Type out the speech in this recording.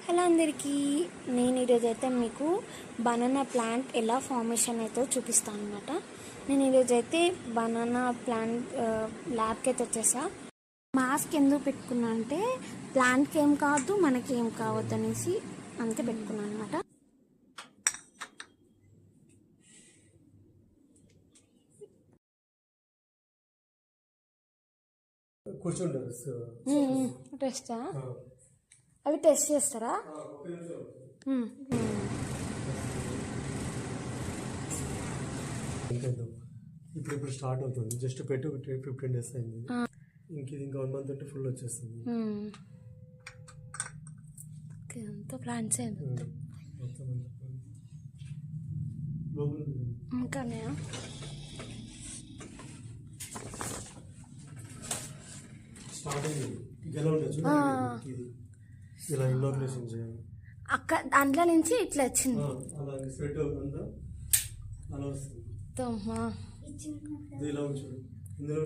Hello అందరికీ, నేను ఈరోజు అయితే మీకు బనానా ప్లాంట్ ఎలా ఫార్మేషన్ అయితే చూపిస్తాను అనమాట. నేను ఈరోజు అయితే బనానా ప్లాంట్ ల్యాబ్కి అయితే వచ్చేసా. మాస్క్ ఎందుకు పెట్టుకున్నా అంటే ప్లాంట్కి ఏం కావద్దు, మనకి ఏం కావద్దు అనేసి అంతే పెట్టుకున్నాను అనమాట. టెస్టా? అవి టెస్ట్ చేస్తారా? ఇప్పుడు స్టార్ట్ అవుతుంది. జస్ట్ పెట్టి 15 days అయింది. ఇంకా 1 month ఉంటే ఫుల్ వచ్చేస్తుంది. అంతా ప్లాంట్స్ ఇంకా స్టార్ట్ అయింది. ఎలా ఉండొచ్చు ఇది ఇలా ఇన్నోగ్రేషన్ చేయాలి. అక్కడ దాంట్లో నుంచి ఇట్లా వచ్చింది. అలా స్ప్రెడ్ అవుతుందా అలా వస్తుంది. ఇది ఇలా ఉంచు. ఇందులో